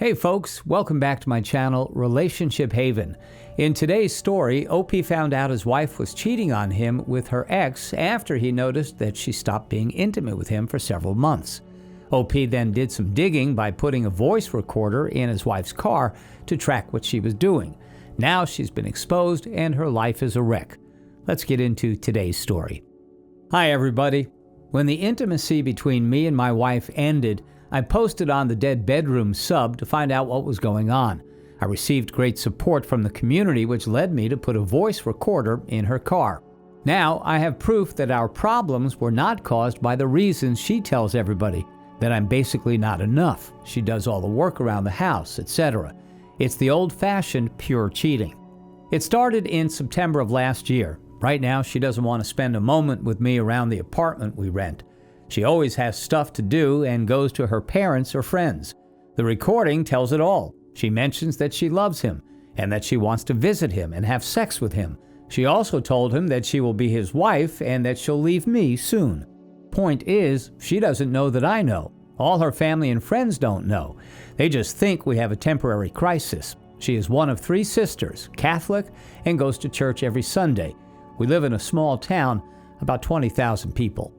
Hey folks, welcome back to my channel, Relationship Haven. In today's story, OP found out his wife was cheating on him with her ex after he noticed that she stopped being intimate with him for several months. OP then did some digging by putting a voice recorder in his wife's car to track what she was doing. Now she's been exposed and her life is a wreck. Let's get into today's story. Hi everybody. When the intimacy between me and my wife ended, I posted on the Dead Bedroom sub to find out what was going on. I received great support from the community, which led me to put a voice recorder in her car. Now I have proof that our problems were not caused by the reasons she tells everybody, that I'm basically not enough, she does all the work around the house, etc. It's the old-fashioned pure cheating. It started in September of last year. Right now she doesn't want to spend a moment with me around the apartment we rent. She always has stuff to do and goes to her parents or friends. The recording tells it all. She mentions that she loves him and that she wants to visit him and have sex with him. She also told him that she will be his wife and that she'll leave me soon. Point is, she doesn't know that I know. All her family and friends don't know. They just think we have a temporary crisis. She is one of 3 sisters, Catholic, and goes to church every Sunday. We live in a small town, about 20,000 people.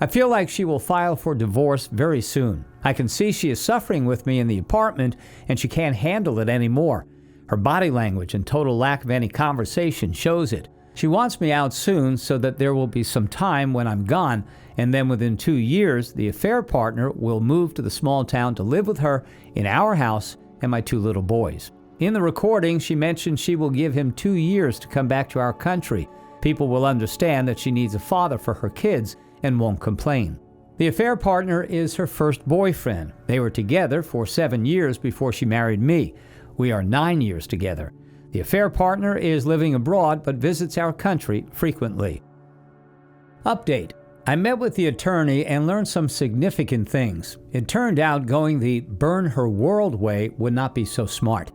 I feel like she will file for divorce very soon. I can see she is suffering with me in the apartment and she can't handle it anymore. Her body language and total lack of any conversation shows it. She wants me out soon so that there will be some time when I'm gone, and then within 2 years, the affair partner will move to the small town to live with her in our house and my 2 little boys. In the recording, she mentioned she will give him 2 years to come back to our country. People will understand that she needs a father for her kids and won't complain. The affair partner is her first boyfriend. They were together for 7 years before she married me. We are 9 years together. The affair partner is living abroad but visits our country frequently. Update. I met with the attorney and learned some significant things. It turned out going the burn her world way would not be so smart.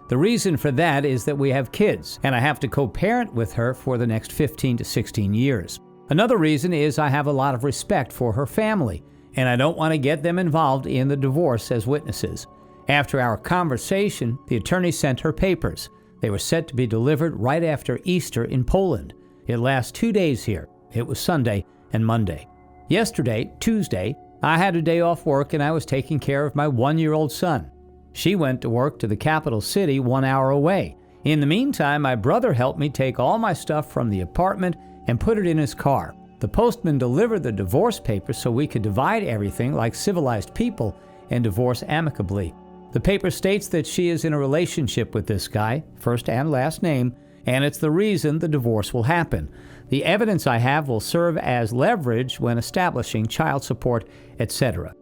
The reason for that is that we have kids, and I have to co-parent with her for the next 15 to 16 years. Another reason is I have a lot of respect for her family, and I don't want to get them involved in the divorce as witnesses. After our conversation, the attorney sent her papers. They were set to be delivered right after Easter in Poland. It lasts 2 days here. It was Sunday and Monday. Yesterday, Tuesday, I had a day off work and I was taking care of my 1-year-old son. She went to work to the capital city 1 hour away. In the meantime, my brother helped me take all my stuff from the apartment and put it in his car. The postman delivered the divorce papers so we could divide everything like civilized people and divorce amicably. The paper states that she is in a relationship with this guy, first and last name, and it's the reason the divorce will happen. The evidence I have will serve as leverage when establishing child support, etc.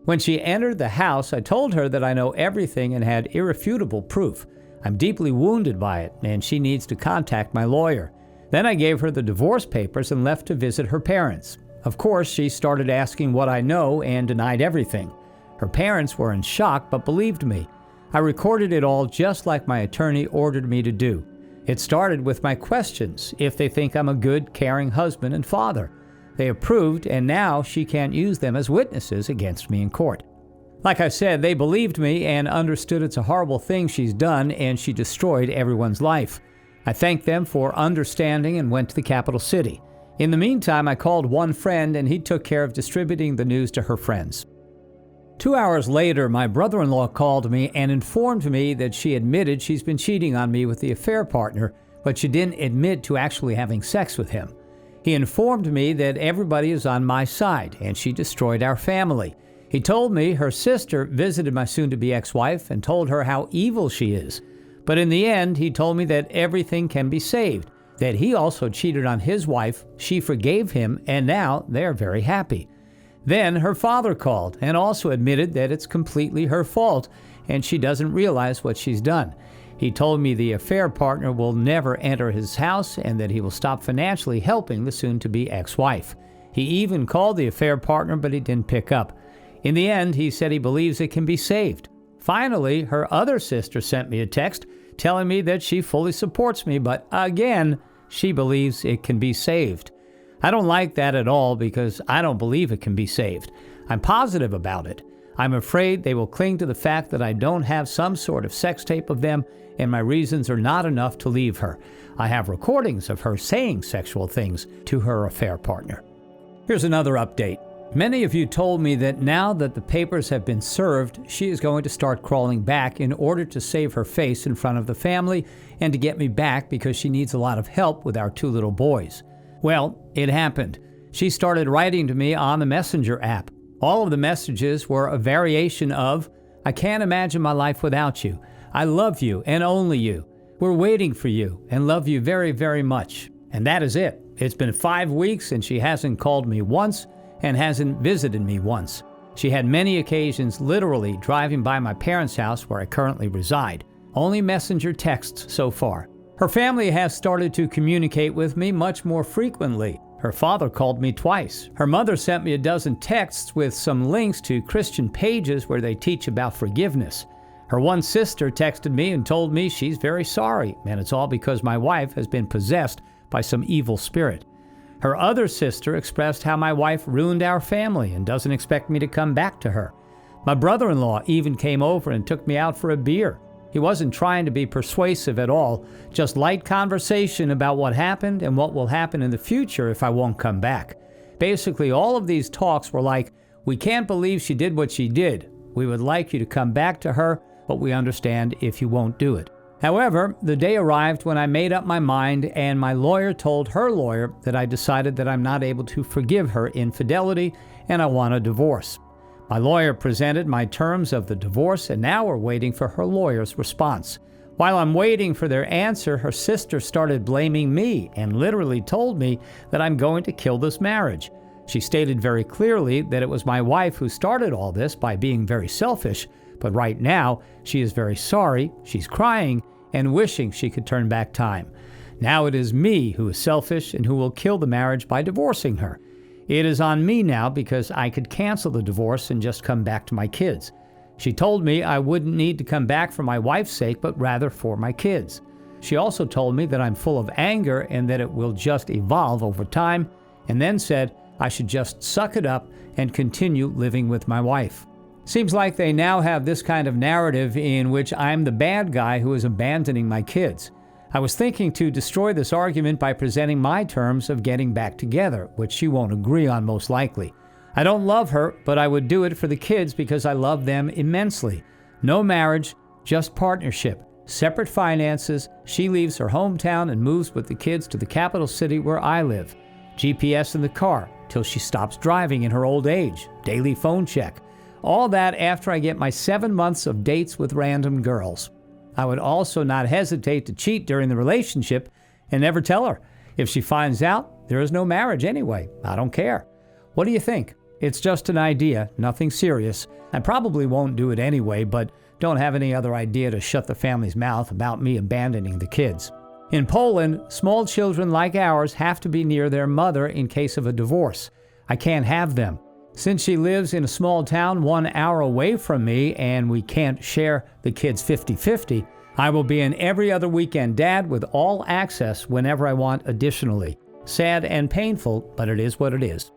When she entered the house, I told her that I know everything and had irrefutable proof. I'm deeply wounded by it, and she needs to contact my lawyer. Then I gave her the divorce papers and left to visit her parents. Of course, she started asking what I know and denied everything. Her parents were in shock but believed me. I recorded it all just like my attorney ordered me to do. It started with my questions, if they think I'm a good, caring husband and father. They approved, and now she can't use them as witnesses against me in court. Like I said, they believed me and understood it's a horrible thing she's done and she destroyed everyone's life. I thanked them for understanding and went to the capital city. In the meantime, I called one friend and he took care of distributing the news to her friends. 2 hours later, my brother-in-law called me and informed me that she admitted she's been cheating on me with the affair partner, but she didn't admit to actually having sex with him. He informed me that everybody is on my side and she destroyed our family. He told me her sister visited my soon-to-be ex-wife and told her how evil she is. But in the end, he told me that everything can be saved, that he also cheated on his wife, she forgave him, and now they're very happy. Then her father called and also admitted that it's completely her fault and she doesn't realize what she's done. He told me the affair partner will never enter his house and that he will stop financially helping the soon-to-be ex-wife. He even called the affair partner, but he didn't pick up. In the end, he said he believes it can be saved. Finally, her other sister sent me a text telling me that she fully supports me, but again, she believes it can be saved. I don't like that at all because I don't believe it can be saved. I'm positive about it. I'm afraid they will cling to the fact that I don't have some sort of sex tape of them, and my reasons are not enough to leave her. I have recordings of her saying sexual things to her affair partner. Here's another update. Many of you told me that now that the papers have been served, she is going to start crawling back in order to save her face in front of the family and to get me back because she needs a lot of help with our 2 little boys. Well, it happened. She started writing to me on the Messenger app. All of the messages were a variation of, "I can't imagine my life without you. I love you and only you. We're waiting for you and love you very, very much." And that is it. It's been 5 weeks and she hasn't called me once and hasn't visited me once. She had many occasions literally driving by my parents' house where I currently reside. Only Messenger texts so far. Her family has started to communicate with me much more frequently. Her father called me twice. Her mother sent me a dozen texts with some links to Christian pages where they teach about forgiveness. Her one sister texted me and told me she's very sorry, and it's all because my wife has been possessed by some evil spirit. Her other sister expressed how my wife ruined our family and doesn't expect me to come back to her. My brother-in-law even came over and took me out for a beer. He wasn't trying to be persuasive at all, just light conversation about what happened and what will happen in the future if I won't come back. Basically, all of these talks were like, "We can't believe she did what she did. We would like you to come back to her, but we understand if you won't do it." However, the day arrived when I made up my mind and my lawyer told her lawyer that I decided that I'm not able to forgive her infidelity and I want a divorce. My lawyer presented my terms of the divorce and now we're waiting for her lawyer's response. While I'm waiting for their answer, her sister started blaming me and literally told me that I'm going to kill this marriage. She stated very clearly that it was my wife who started all this by being very selfish, but right now she is very sorry, she's crying, and wishing she could turn back time. Now it is me who is selfish and who will kill the marriage by divorcing her. It is on me now because I could cancel the divorce and just come back to my kids. She told me I wouldn't need to come back for my wife's sake, but rather for my kids. She also told me that I'm full of anger and that it will just evolve over time, and then said I should just suck it up and continue living with my wife. Seems like they now have this kind of narrative in which I'm the bad guy who is abandoning my kids. I was thinking to destroy this argument by presenting my terms of getting back together, which she won't agree on most likely. I don't love her, but I would do it for the kids because I love them immensely. No marriage, just partnership, separate finances. She leaves her hometown and moves with the kids to the capital city where I live. GPS in the car till she stops driving in her old age. Daily phone check. All that after I get my 7 months of dates with random girls. I would also not hesitate to cheat during the relationship and never tell her. If she finds out, there is no marriage anyway. I don't care. What do you think? It's just an idea, nothing serious. I probably won't do it anyway, but don't have any other idea to shut the family's mouth about me abandoning the kids. In Poland, small children like ours have to be near their mother in case of a divorce. I can't have them. Since she lives in a small town 1 hour away from me and we can't share the kids 50-50, I will be an every other weekend dad with all access whenever I want additionally. Sad and painful, but it is what it is.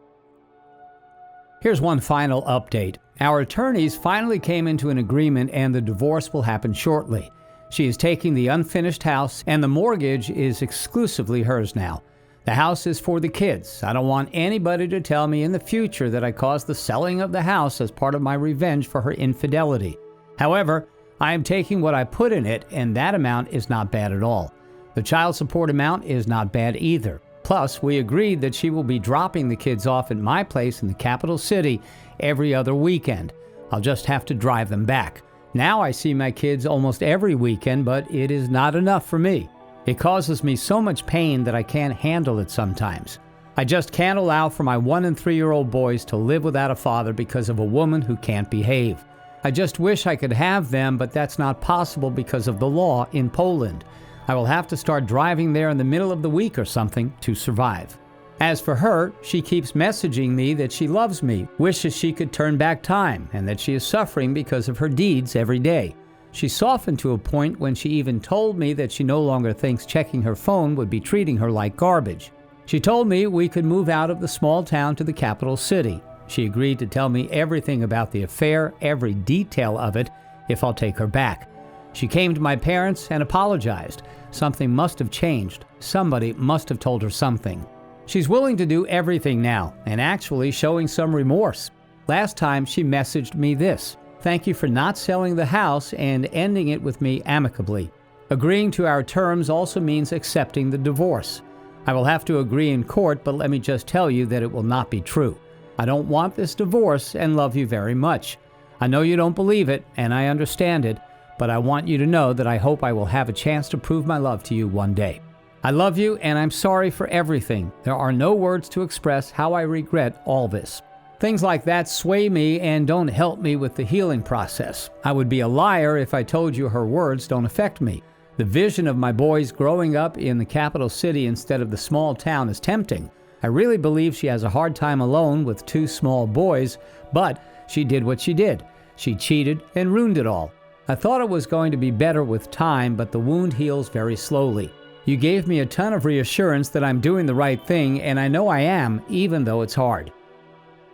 Here's one final update. Our attorneys finally came into an agreement and the divorce will happen shortly. She is taking the unfinished house and the mortgage is exclusively hers now. The house is for the kids. I don't want anybody to tell me in the future that I caused the selling of the house as part of my revenge for her infidelity. However, I am taking what I put in it, and that amount is not bad at all. The child support amount is not bad either. Plus, we agreed that she will be dropping the kids off at my place in the capital city every other weekend. I'll just have to drive them back. Now I see my kids almost every weekend, but it is not enough for me. It causes me so much pain that I can't handle it sometimes. I just can't allow for my 1- and 3-year-old boys to live without a father because of a woman who can't behave. I just wish I could have them, but that's not possible because of the law in Poland. I will have to start driving there in the middle of the week or something to survive. As for her, she keeps messaging me that she loves me, wishes she could turn back time, and that she is suffering because of her deeds every day. She softened to a point when she even told me that she no longer thinks checking her phone would be treating her like garbage. She told me we could move out of the small town to the capital city. She agreed to tell me everything about the affair, every detail of it, if I'll take her back. She came to my parents and apologized. Something must have changed. Somebody must have told her something. She's willing to do everything now, and actually showing some remorse. Last time she messaged me this: "Thank you for not selling the house and ending it with me amicably. Agreeing to our terms also means accepting the divorce. I will have to agree in court, but let me just tell you that it will not be true. I don't want this divorce and love you very much. I know you don't believe it, and I understand it, but I want you to know that I hope I will have a chance to prove my love to you one day. I love you, and I'm sorry for everything. There are no words to express how I regret all this." Things like that sway me and don't help me with the healing process. I would be a liar if I told you her words don't affect me. The vision of my boys growing up in the capital city instead of the small town is tempting. I really believe she has a hard time alone with 2 small boys, but she did what she did. She cheated and ruined it all. I thought it was going to be better with time, but the wound heals very slowly. You gave me a ton of reassurance that I'm doing the right thing, and I know I am, even though it's hard.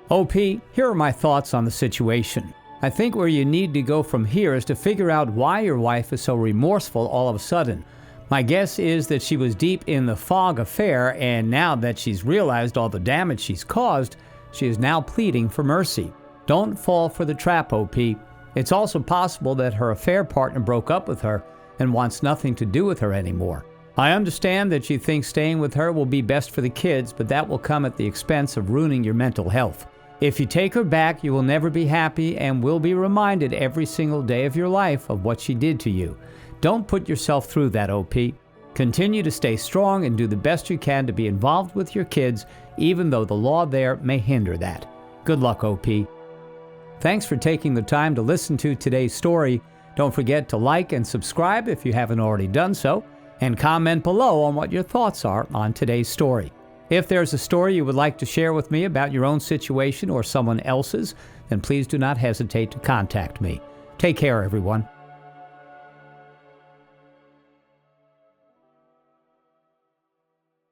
OP, here are my thoughts on the situation. I think where you need to go from here is to figure out why your wife is so remorseful all of a sudden. My guess is that she was deep in the fog affair, and now that she's realized all the damage she's caused, she is now pleading for mercy. Don't fall for the trap, OP. It's also possible that her affair partner broke up with her and wants nothing to do with her anymore. I understand that you think staying with her will be best for the kids, but that will come at the expense of ruining your mental health. If you take her back, you will never be happy and will be reminded every single day of your life of what she did to you. Don't put yourself through that, OP. Continue to stay strong and do the best you can to be involved with your kids, even though the law there may hinder that. Good luck, OP. Thanks for taking the time to listen to today's story. Don't forget to like and subscribe if you haven't already done so, and comment below on what your thoughts are on today's story. If there's a story you would like to share with me about your own situation or someone else's, then please do not hesitate to contact me. Take care, everyone.